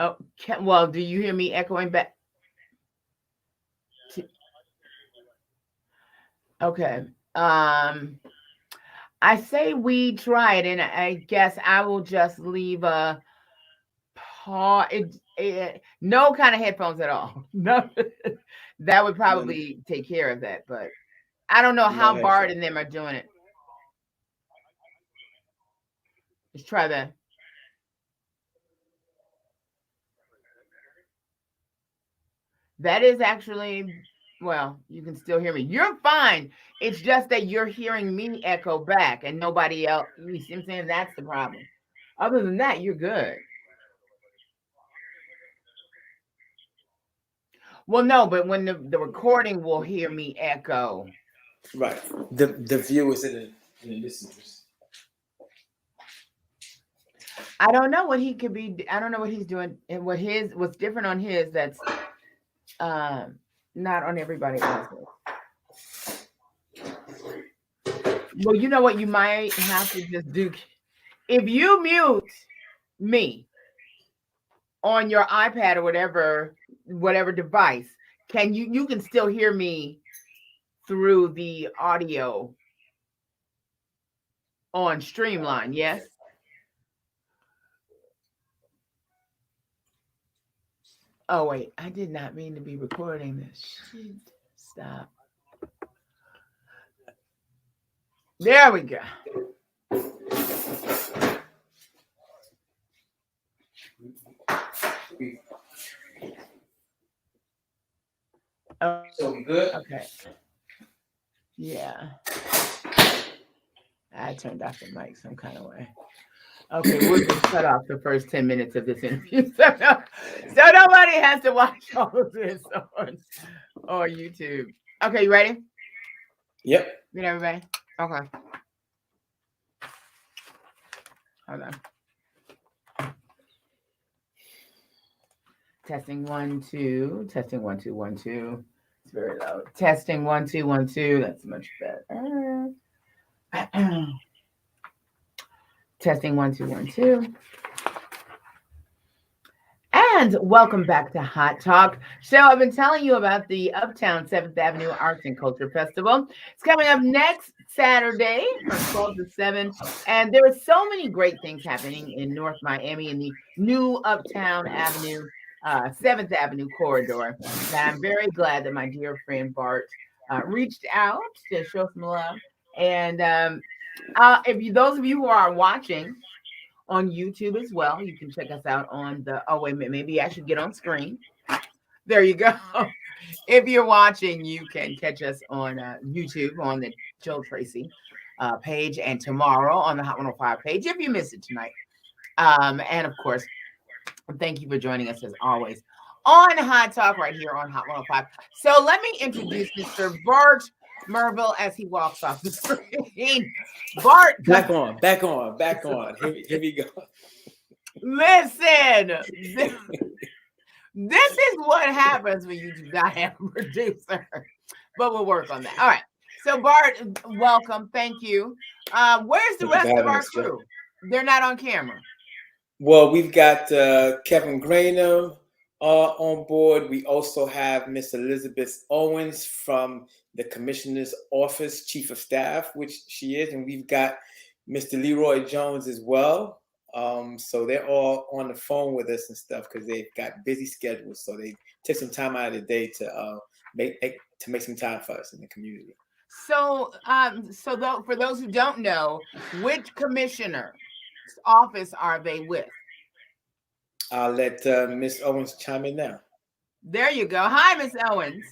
Oh, well, do you hear me echoing back? Okay. I say we try it, and I guess I will just leave a pause. No kind of headphones at all. No, that would No, probably take care of that. But I don't know no how Bart headphone. and them are doing it. Let's try that. That is actually, well, you can still hear me. You're fine. It's just that you're hearing me echo back and nobody else. You see what I'm saying? That's the problem. Other than that, you're good. Well, no, but when the recording will hear me echo. Right. The viewers and the listeners. I don't know what he could be. I don't know what he's doing and what's different on his that's not on everybody else's. Well, you know what you might have to just do if you mute me on your iPad or whatever device, you can still hear me through the audio on Streamline, yes? Oh wait, I did not mean to be recording this. Shit. Stop. There we go. So we good? Okay. Yeah. I turned off the mic some kind of way. Okay, we'll just cut off the first 10 minutes of this interview. So nobody has to watch all of this on YouTube. Okay, you ready? Yep. Get everybody? Okay. Hold on. Testing 1 2. Testing 1 2 1 2. It's very loud. Testing 1 2 1 2. That's much better. Testing 1 2 1 2. And welcome back to Hot Talk. So I've been telling you about the Uptown 7th Avenue Arts and Culture Festival. It's coming up next Saturday from 12 to 7. And there are so many great things happening in North Miami in the new Uptown Avenue, 7th Avenue corridor. That I'm very glad that my dear friend Bart reached out to show some love. And those of you who are watching, on YouTube as well. You can check us out on the. Oh wait a minute, maybe I should get on screen. There you go. If you're watching, you can catch us on YouTube on the Jill Tracy page, and tomorrow on the Hot 105 page if you missed it tonight. And of course, thank you for joining us as always on Hot Talk right here on Hot 105. So let me introduce Mr. Bart Merville as he walks off the screen. Bart, Back on, back on, back on. Here we go. listen. This is what happens when you do not have a producer. But we'll work on that. All right. So Bart, welcome. Thank you. Where's the Thank you for rest of having our us, Jill. crew? They're not on camera. Well, we've got Kevin Grainer on board. We also have Miss Elizabeth Owens from the Commissioner's Office, Chief of Staff, which she is, and we've got Mr. Leroy Jones as well. So they're all on the phone with us and stuff because they've got busy schedules. So they take some time out of the day to make some time for us in the community. So, for those who don't know, which commissioner's office are they with? I'll let Miss Owens chime in now. There you go. Hi, Miss Owens.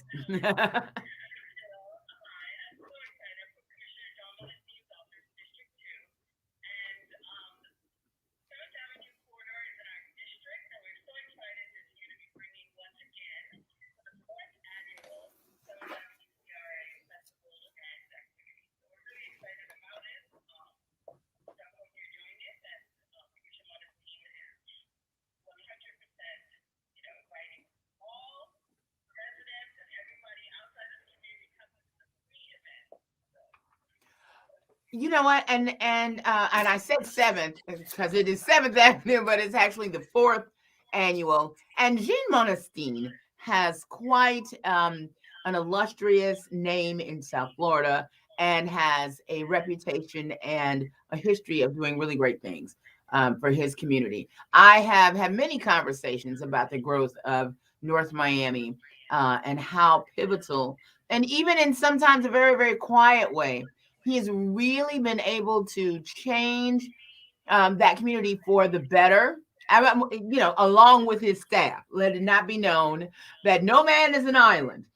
You know what? And I said 7th because it is 7th Avenue, but it's actually the 4th annual. And Jean Monestine has quite an illustrious name in South Florida and has a reputation and a history of doing really great things for his community. I have had many conversations about the growth of North Miami and how pivotal, and even in sometimes a very, very quiet way, he has really been able to change that community for the better. Along with his staff. Let it not be known that no man is an island.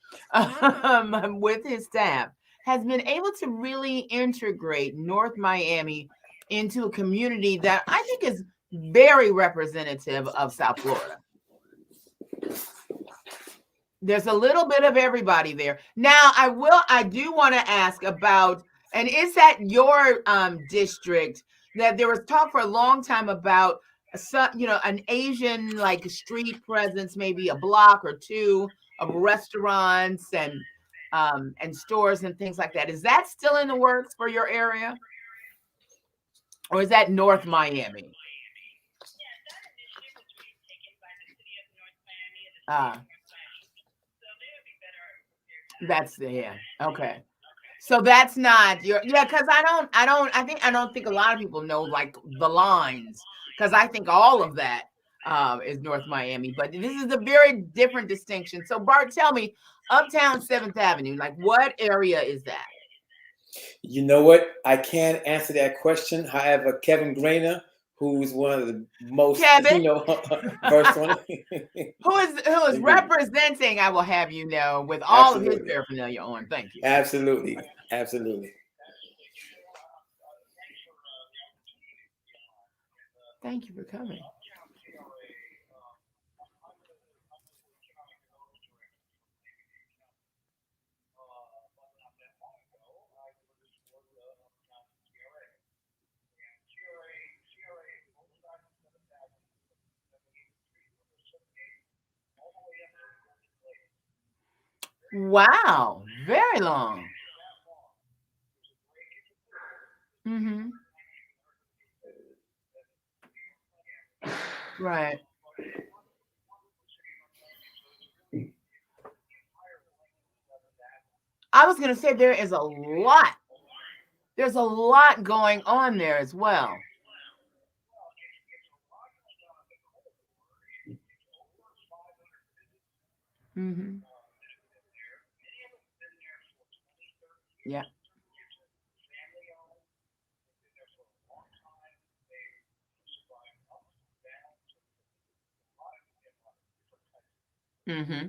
With his staff, has been able to really integrate North Miami into a community that I think is very representative of South Florida. There's a little bit of everybody there. Now, I do want to ask about, and is that your district that there was talk for a long time about an Asian like street presence, maybe a block or two of restaurants and stores and things like that. Is that still in the works for your area? Or is that North Miami? That's okay. So that's not your because I don't think a lot of people know like the lines because I think all of that is North Miami, but this is a very different distinction. So Bart, tell me, Uptown 7th Avenue, like what area is that? You know what? I can't answer that question. However, Kevin Grainer, who's one of the most, Kevin, versed on it. who is representing, I will have you know, with all of his paraphernalia on. Thank you. Absolutely. Thank you for coming. Wow, very long. Mm-hmm. Right. I was going to say there is a lot. There's a lot going on there as well. Mm-hmm. Yeah. Mm-hmm.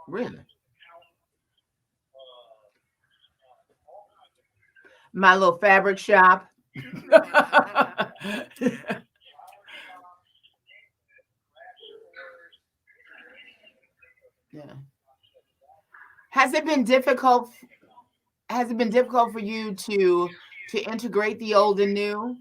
Really? My little fabric shop. Yeah. Has it been difficult? Has it been difficult for you to integrate the old and new?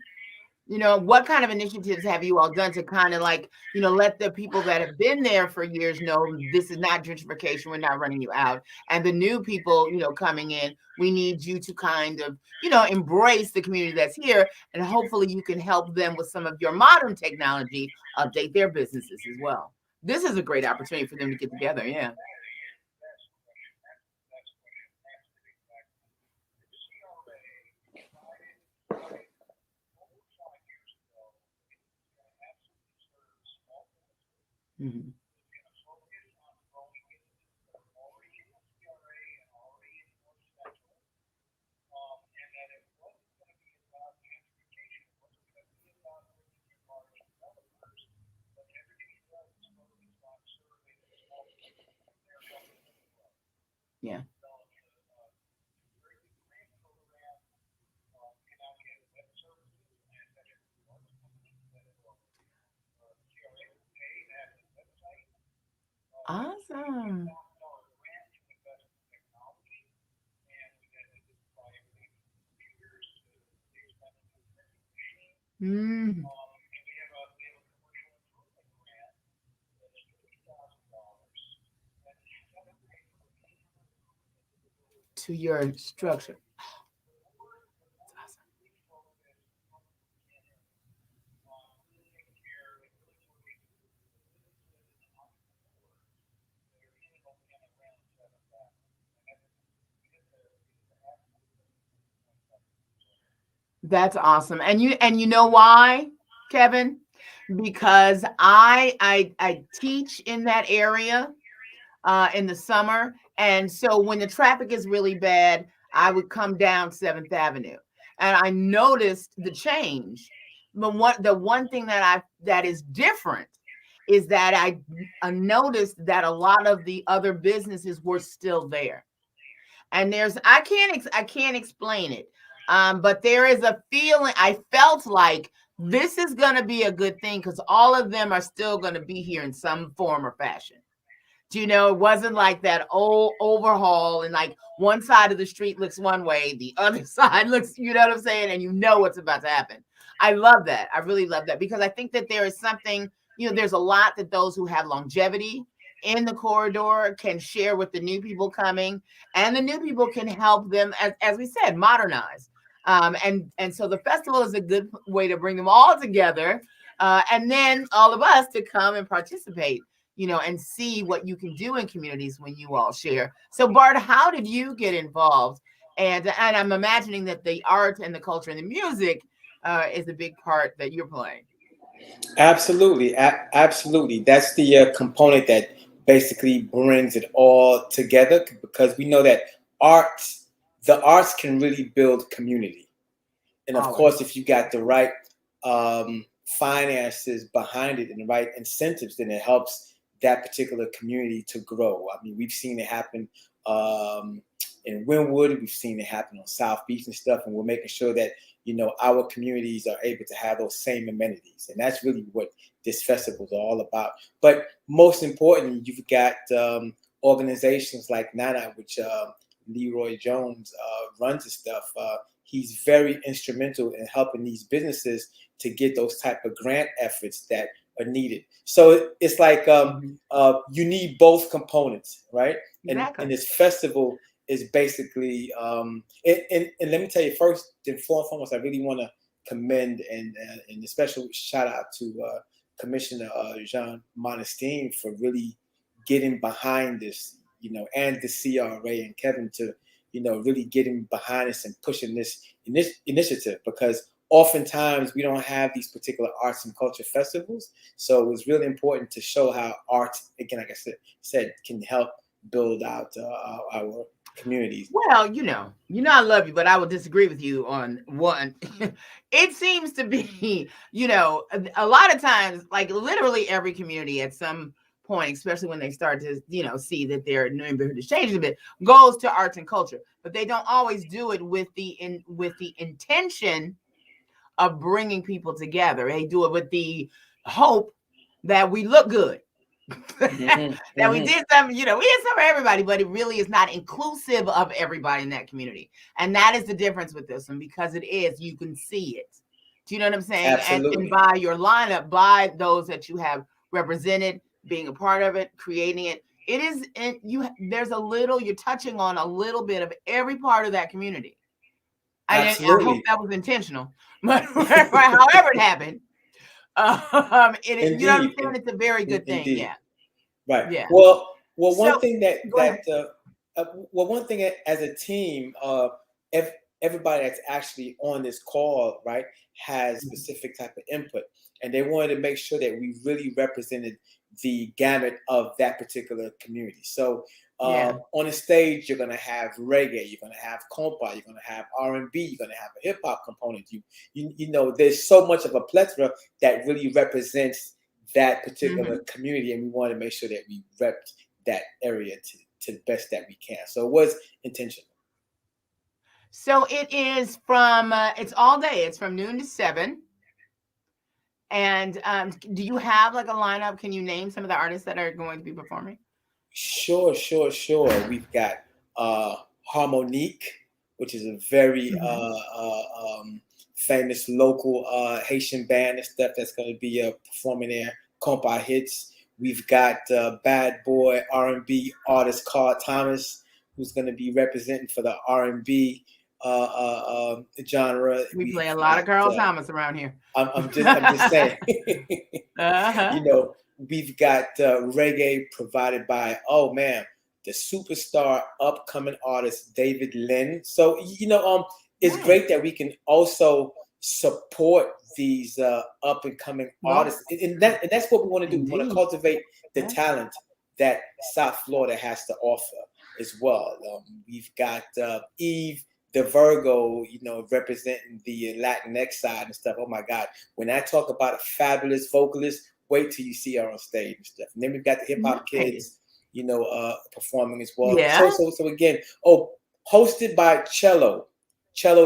What kind of initiatives have you all done to kind of like, let the people that have been there for years know this is not gentrification, we're not running you out. And the new people, coming in, we need you to kind of, embrace the community that's here. And hopefully you can help them with some of your modern technology, update their businesses as well. This is a great opportunity for them to get together. Yeah. Mhm. Yeah. Awesome. Mm. To your structure. That's awesome. That's awesome. And you know why, Kevin? Because I teach in that area in the summer. And so when the traffic is really bad, I would come down 7th Avenue. And I noticed the change. But the one thing that is different is that I noticed that a lot of the other businesses were still there. And I can't explain it. But there is a feeling I felt like this is going to be a good thing because all of them are still going to be here in some form or fashion. Do you know, it wasn't like that old overhaul and like one side of the street looks one way, the other side looks, you know what I'm saying? And you know what's about to happen. I love that. I really love that because I think that there is something, there's a lot that those who have longevity in the corridor can share with the new people coming, and the new people can help them, as we said, modernize. And so the festival is a good way to bring them all together, and then all of us to come and participate, and see what you can do in communities when you all share. So, Bart, how did you get involved? And I'm imagining that the art and the culture and the music is a big part that you're playing. Absolutely, absolutely. That's the component that basically brings it all together because we know that the arts can really build community. And of Always. course, if you got the right finances behind it and the right incentives, then it helps that particular community to grow. I mean, we've seen it happen in Wynwood, we've seen it happen on South Beach and stuff, and we're making sure that our communities are able to have those same amenities, and that's really what this festival is all about. But most importantly, you've got organizations like NANA, which Leroy Jones runs and stuff. He's very instrumental in helping these businesses to get those type of grant efforts that are needed. So it's like you need both components, right? Exactly. And this festival is basically, and let me tell you, first and foremost, I really want to commend and a special shout out to Commissioner Jean Monestine for really getting behind this, and the CRA and Kevin to really getting behind this and pushing this initiative, because oftentimes we don't have these particular arts and culture festivals. So it was really important to show how art, again, like I said, can help build out our communities. Well, I love you, but I will disagree with you on one. It seems to be, a lot of times, like literally every community at some point, especially when they start to, see that their neighborhood is changing a bit, goes to arts and culture, but they don't always do it with the intention of bringing people together. They do it with the hope that we look good. That we did something, we did something for everybody, but it really is not inclusive of everybody in that community. And that is the difference with this one, because it is, you can see it. Do you know what I'm saying? And by your lineup, by those that you have represented, being a part of it, creating it, you're touching on a little bit of every part of that community. I hope that was intentional, but however it happened, Indeed. you know what I'm saying? It's a very good thing. Indeed. Yeah. Right. Yeah. Well, So, one thing one thing as a team, everybody that's actually on this call, right, has specific type of input, and they wanted to make sure that we really represented the gamut of that particular community. So on the stage, you're going to have reggae, you're going to have compa, you're going to have R&B, you're going to have a hip hop component. There's so much of a plethora that really represents that particular community, and we want to make sure that we rep that area to the best that we can. So it was intentional. So it is from it's all day. It's from noon to 7. And do you have like a lineup? Can you name some of the artists that are going to be performing? Sure. We've got Harmonique, which is a very famous local Haitian band and stuff that's going to be performing there. Compa Hits. We've got bad boy R&B artist Carl Thomas, who's going to be representing for the R&B genre. We play a lot of Carl Thomas around here. I'm just saying. We've got reggae provided by the superstar upcoming artist David Lynn. So it's great that we can also support these up and coming artists, and that's what we want to do. We want to cultivate the talent that South Florida has to offer as well. We've got Eve the Virgo, representing the Latinx side and stuff. Oh my God. When I talk about a fabulous vocalist, wait till you see her on stage and stuff. And then we've got the hip hop kids, performing as well. Yeah. So again, hosted by Cello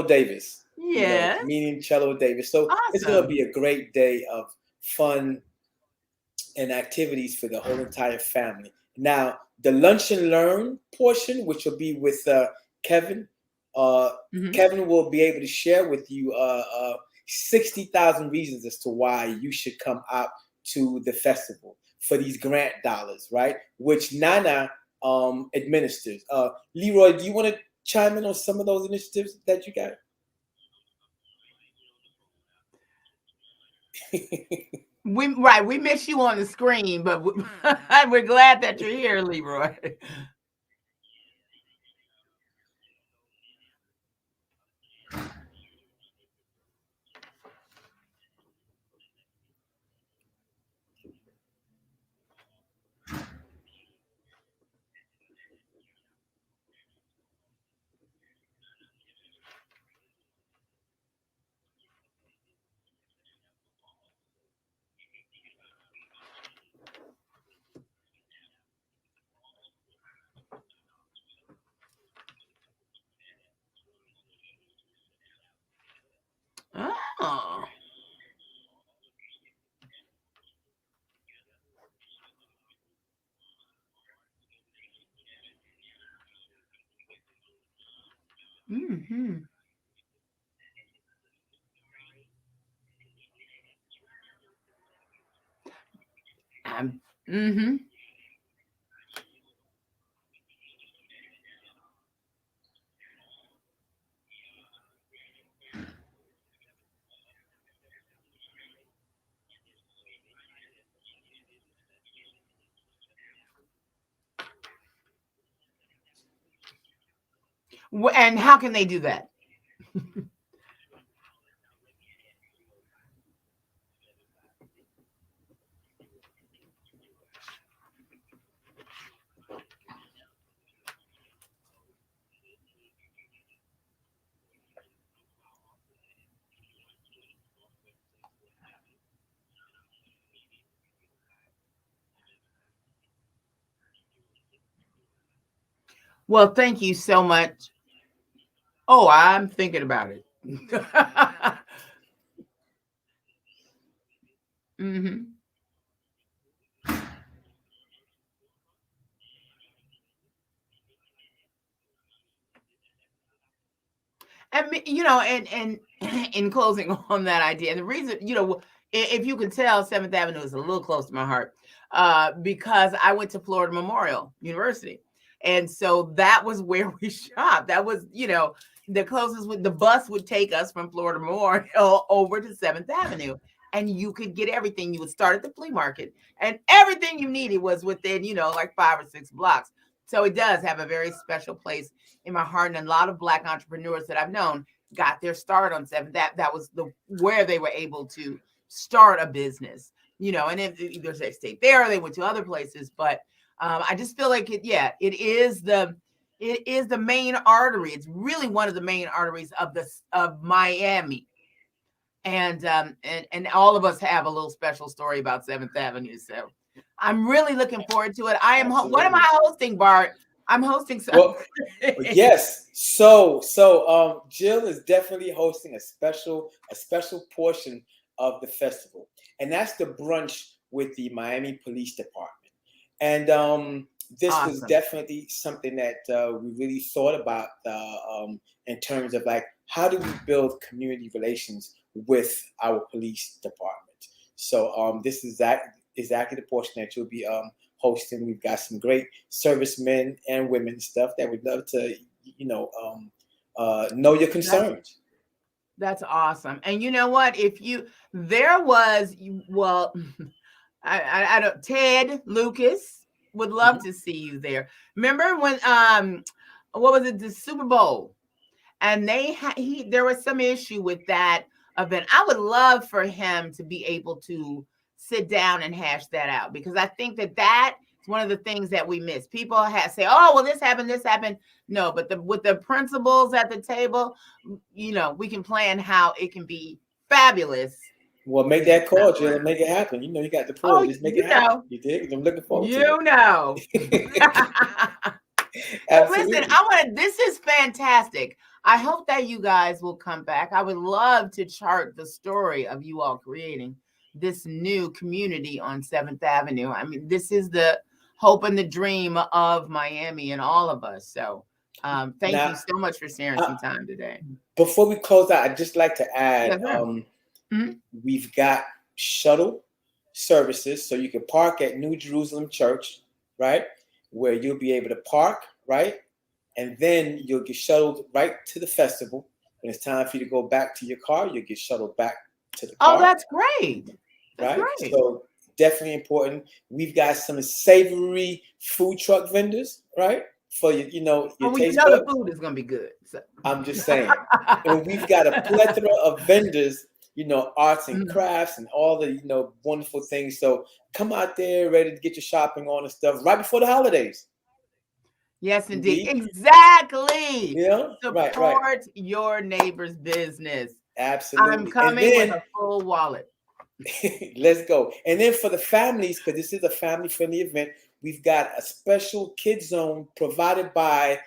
Davis. Yeah. Meaning Cello Davis. So It's going to be a great day of fun and activities for the whole entire family. Now, the lunch and learn portion, which will be with Kevin, Kevin will be able to share with you 60,000 reasons as to why you should come out to the festival for these grant dollars, right? Which Nana administers. Leroy, do you want to chime in on some of those initiatives that you got? We miss you on the screen, but we're glad that you're here, Leroy. Oh. Mm-hmm. Mm-hmm. And how can they do that? Well, thank you so much. Oh, I'm thinking about it. Mm-hmm. And and in closing on that idea, the reason, if you can tell, 7th Avenue is a little close to my heart, because I went to Florida Memorial University, and so that was where we shopped. That was, the closest. The bus would take us from Florida Memorial over to 7th Avenue, and you could get everything. You would start at the flea market, and everything you needed was within, like 5 or 6 blocks. So it does have a very special place in my heart, and a lot of Black entrepreneurs that I've known got their start on 7th. That was where they were able to start a business, and either they stayed there or they went to other places. But I just feel like it is the main artery. It's really one of the main arteries of Miami. And all of us have a little special story about 7th Avenue. So I'm really looking forward to it. What am I hosting, Bart? I'm hosting something. Well, yes. So Jill is definitely hosting a special portion of the festival, and that's the brunch with the Miami Police Department. And this was definitely something that we really thought about in terms of like, how do we build community relations with our police department? So this is exactly the portion that you'll be hosting. We've got some great servicemen and women stuff that would love to, know your concerns. That's awesome. And you know what? I don't. Ted Lucas would love to see you there. Remember when what was it? The Super Bowl. and there was some issue with that event. I would love for him to be able to sit down and hash that out, because I think that is one of the things that we miss. People say, "Oh, well, this happened, this happened." No, but with the principals at the table, we can plan how it can be fabulous. Well, make that call, Jill, and make it happen. You got the pull. Just make it happen. You dig? I'm looking forward to it. Well, listen, this is fantastic. I hope that you guys will come back. I would love to chart the story of you all creating this new community on 7th Avenue. I mean, this is the hope and the dream of Miami and all of us. So thank you so much for sharing some time today. Before we close out, I'd just like to add, we've got shuttle services, so you can park at New Jerusalem Church, right? Where you'll be able to park, right? And then you'll get shuttled right to the festival. When it's time for you to go back to your car, you'll get shuttled back to the car. Oh, that's great. That's right? Great. So definitely important. We've got some savory food truck vendors, right? For your taste buds. The food is gonna be good. So. I'm just saying. And we've got a plethora of vendors, arts and crafts and all the wonderful things. So come out there ready to get your shopping on and stuff right before the holidays. Yes, indeed. Exactly. Support right. your neighbor's business. Absolutely. I'm coming with a full wallet. Let's go. And then for the families, because this is a family-friendly event, we've got a special kids zone provided by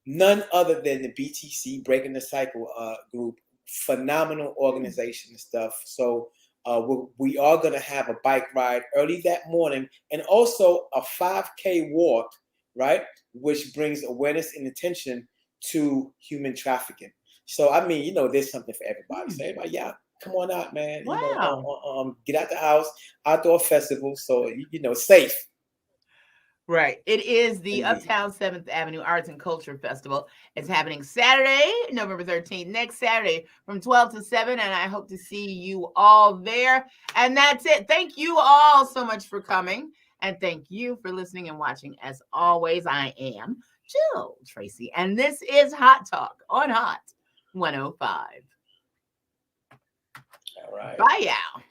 none other than the BTC, Breaking the Cycle group. Phenomenal organization and stuff. So we are going to have a bike ride early that morning, and also a 5K walk, right? Which brings awareness and attention to human trafficking. So, I mean, there's something for everybody. So everybody, come on out, man. Wow. Get out the house, outdoor festival. So, safe. Right. It is the Uptown 7th Avenue Arts and Culture Festival. It's happening Saturday, November 13th, next Saturday from 12 to 7. And I hope to see you all there. And that's it. Thank you all so much for coming. And thank you for listening and watching. As always, I am Jill Tracy. And this is Hot Talk on Hot 105. All right. Bye, y'all.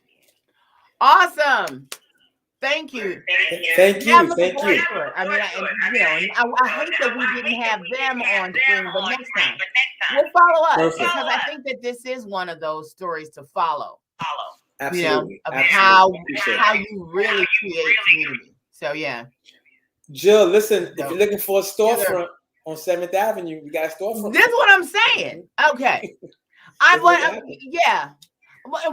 Awesome. Thank you. Thank you. I mean, I hate that we didn't have them on screen, but next time we'll follow up because I think that this is one of those stories to follow. Absolutely. Of how you really create community. So yeah. Jill, listen, if you're looking for a storefront on 7th Avenue, we got a storefront. This is what I'm saying. Okay.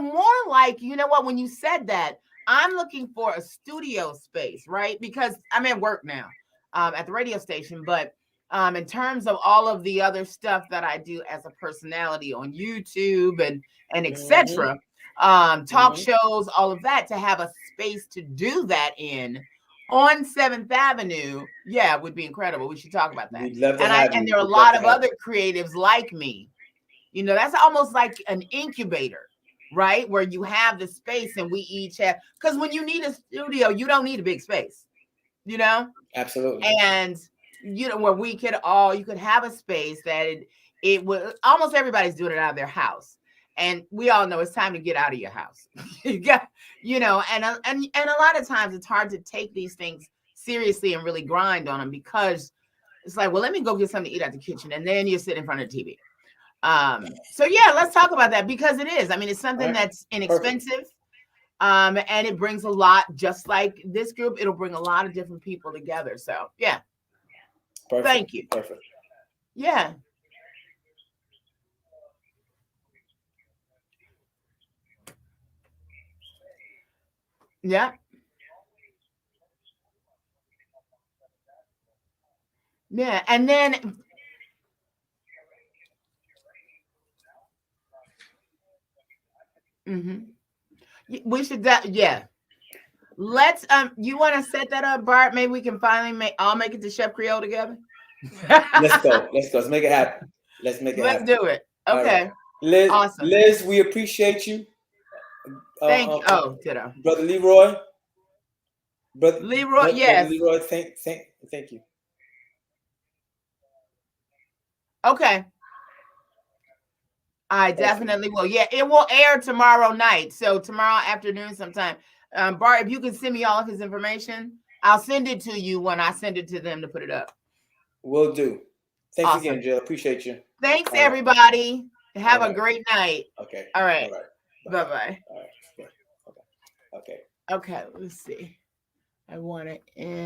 More like, when you said that, I'm looking for a studio space, right? Because I'm at work now at the radio station, but in terms of all of the other stuff that I do as a personality on YouTube and etc., talk shows, all of that, to have a space to do that in on 7th Avenue, would be incredible. We should talk about that. We'd love to have you. And there are a lot of other creatives like me. That's almost like an incubator, right? Where you have the space and we each have, because when you need a studio, you don't need a big space, Absolutely. And, where you could have a space that it would, almost everybody's doing it out of their house. And we all know it's time to get out of your house. You got, and a lot of times it's hard to take these things seriously and really grind on them, because it's like, well, let me go get something to eat at the kitchen. And then you sit in front of the TV. So let's talk about that, because it is. I mean, it's something that's inexpensive. And it brings a lot, just like this group, it'll bring a lot of different people together. So Perfect. Thank you. Perfect. Yeah. Yeah. Yeah. And then we should let's you want to set that up, Bart? Maybe we can finally I'll make it to Chef Creole together. Let's go. Let's make it happen. Let's do it. Okay. Right. Liz, awesome. Liz, we appreciate you. Thank you. Ditto. Brother Leroy. Leroy, yes. Brother Leroy, thank you. Okay. I definitely will. Yeah, it will air tomorrow night. So tomorrow afternoon sometime. Bart, if you can send me all of his information, I'll send it to you when I send it to them to put it up. Will do. Thanks Awesome. again, Jill. Appreciate you. Thanks, everybody. Have a great night. Okay. All right. All right. Bye-bye. All right. Okay. Okay. Okay, let's see. I want to end.